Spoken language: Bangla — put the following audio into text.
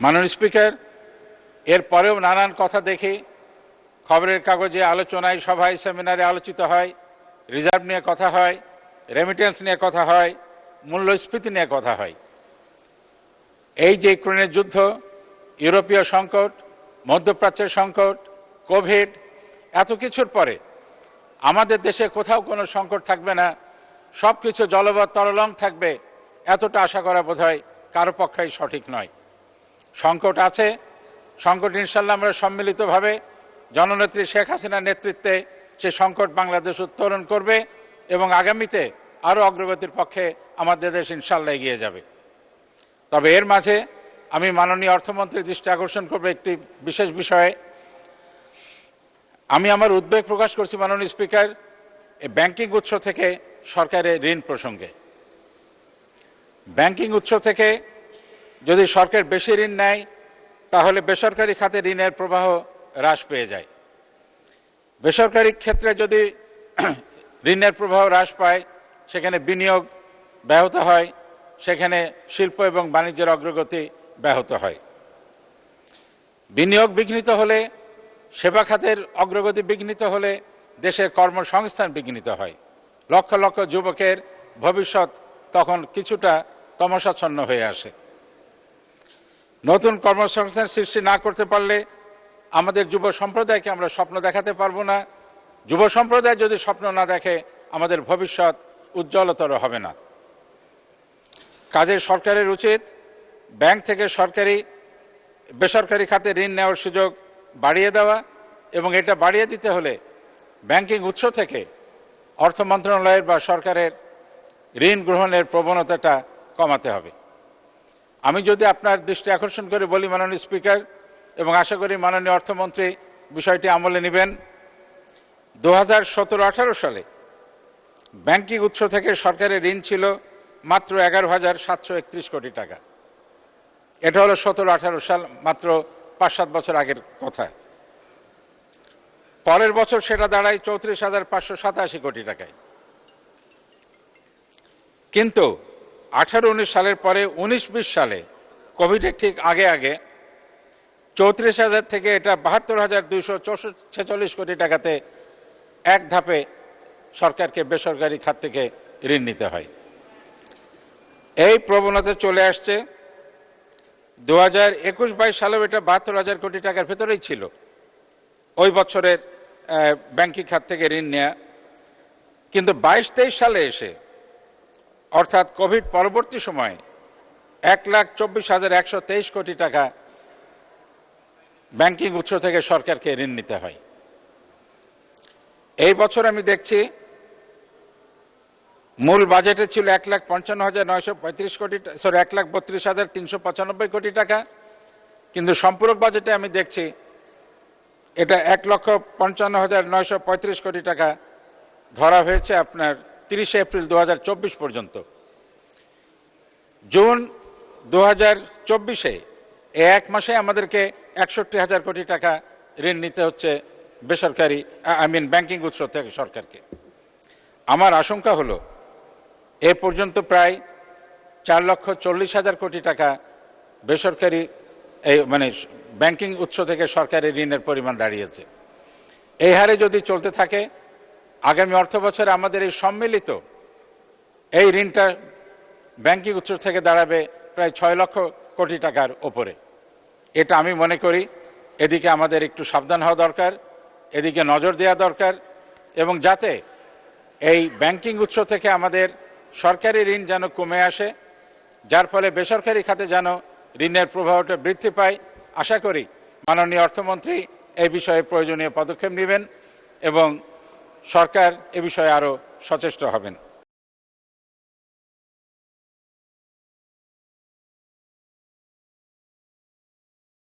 মাননীয় স্পিকার, এরপরেও নানান কথা দেখি, খবরের কাগজে, আলোচনায়, সভায়, সেমিনারে আলোচিত হয়, রিজার্ভ নিয়ে কথা হয়, রেমিটেন্স নিয়ে কথা হয়, মূল্যস্ফীতি নিয়ে কথা হয়। এই যে ইউক্রেনের যুদ্ধ, ইউরোপীয় সংকট, মধ্যপ্রাচ্যের সংকট, কোভিড, এত কিছুর পরে আমাদের দেশে কোথাও কোনো সংকট থাকবে না, সব কিছু জলবৎ তরলং থাকবে, এতটা আশা করা বোধহয় কারো পক্ষেই সঠিক নয়। সংকট আছে, সংকট ইনশাল্লাহ আমরা সম্মিলিতভাবে জননেত্রী শেখ হাসিনার নেতৃত্বে সে সংকট বাংলাদেশ উত্তরণ করবে এবং আগামীতে আরও অগ্রগতির পক্ষে আমাদের দেশ ইনশাল্লাহ এগিয়ে যাবে। তবে এর মাঝে আমি মাননীয় অর্থমন্ত্রীর দৃষ্টি আকর্ষণ করব একটি বিশেষ বিষয়ে। আমি আমার উদ্বেগ প্রকাশ করছি মাননীয় স্পিকার, এই ব্যাংকিং উৎস থেকে সরকারের ঋণ প্রসঙ্গে। ব্যাংকিং উৎস থেকে যদি সরকার বেশি ঋণ নেয় তাহলে বেসরকারি খাতে ঋণের প্রবাহ হ্রাস পেয়ে যায়। বেসরকারি ক্ষেত্রে যদি ঋণের প্রবাহ হ্রাস পায় সেখানে বিনিয়োগ ব্যাহত হয়, সেখানে শিল্প এবং বাণিজ্যের অগ্রগতি ব্যাহত হয়। বিনিয়োগ বিঘ্নিত হলে, সেবা খাতের অগ্রগতি বিঘ্নিত হলে দেশের কর্মসংস্থান বিঘ্নিত হয়। লক্ষ লক্ষ যুবকের ভবিষ্যৎ তখন কিছুটা তমসাচ্ছন্ন হয়ে আসে। নতুন কর্মসংস্থান সৃষ্টি না করতে পারলে আমাদের যুব সম্প্রদায়কে আমরা স্বপ্ন দেখাতে পারবো না। যুব সম্প্রদায় যদি স্বপ্ন না দেখে আমাদের ভবিষ্যৎ উজ্জ্বলতর হবে না। কাজে সরকারের উচিত ব্যাংক থেকে বেসরকারি খাতে ঋণ নেওয়ার সুযোগ বাড়িয়ে দেওয়া, এবং এটা বাড়িয়ে দিতে হলে ব্যাংকিং উৎস থেকে অর্থ মন্ত্রণালয়ের বা সরকারের ঋণ গ্রহণের প্রবণতাটা কমাতে হবে। আমি যদি আপনার দৃষ্টি আকর্ষণ করে বলি মাননীয় স্পিকার, এবং আশা করি মাননীয় অর্থমন্ত্রী বিষয়টি আমলে নেবেন, 2017-18 সালে ব্যাংকিং উৎস থেকে সরকারের ঋণ ছিল মাত্র 11,731 কোটি টাকা। এটা হলো 17-18 সাল, মাত্র 5-7 বছর আগের কথা। পরের বছর সেটা দাঁড়ায় 34,587 কোটি টাকায়। কিন্তু 18-19 সালের পরে 19-20 সালে কোভিডের ঠিক আগে 34,000 থেকে এটা 72,246 কোটি টাকাতে এক ধাপে সরকারকে বেসরকারি খাত থেকে ঋণ নিতে হয়। এই প্রবণতা চলে আসছে। 2021-22 সালেও এটা 72,000 কোটি টাকার ভেতরেই ছিল ওই বছরের ব্যাংকিং খাত থেকে ঋণ নেয়া। কিন্তু 22-23 সালে এসে, অর্থাৎ কোভিড পরবর্তী সময়ে, 1,24,123 কোটি টাকা ব্যাংকিং উৎস থেকে সরকারকে ঋণ নিতে হয়। এই বছর আমি দেখছি মূল বাজেটে ছিল 1,55,935 কোটি, 1,32,395 কোটি টাকা, কিন্তু সম্পূরক বাজেটে আমি দেখছি এটা 1,55,935 কোটি টাকা ধরা হয়েছে আপনার 30 এপ্রিল 2024 পর্যন্ত। জুন 2024-এ এক মাসে আমাদেরকে 61,000 কোটি টাকা ঋণ নিতে হচ্ছে ব্যাংকিং উৎস থেকে সরকারকে। আমার আশঙ্কা হলো এ পর্যন্ত প্রায় 4,40,000 কোটি টাকা বেসরকারি ব্যাংকিং উৎস থেকে সরকারি ঋণের পরিমাণ দাঁড়িয়েছে। এই হারে যদি চলতে থাকে আগামী অর্থ বছরে আমাদের এই সম্মিলিত এই ঋণটা ব্যাংকিং উৎস থেকে দাঁড়াবে প্রায় 6 লক্ষ কোটি টাকার ওপরে। এটা আমি মনে করি এদিকে আমাদের একটু সাবধান হওয়া দরকার, এদিকে নজর দেওয়া দরকার, এবং যাতে এই ব্যাংকিং উৎস থেকে আমাদের সরকারি ঋণ যেন কমে আসে, যার ফলে বেসরকারি খাতে যেন ঋণের প্রবাহটা বৃদ্ধি পায়। আশা করি মাননীয় অর্থমন্ত্রী এই বিষয়ে প্রয়োজনীয় পদক্ষেপ নেবেন এবং সরকার এ বিষয়ে আরও সচেষ্ট হবেন।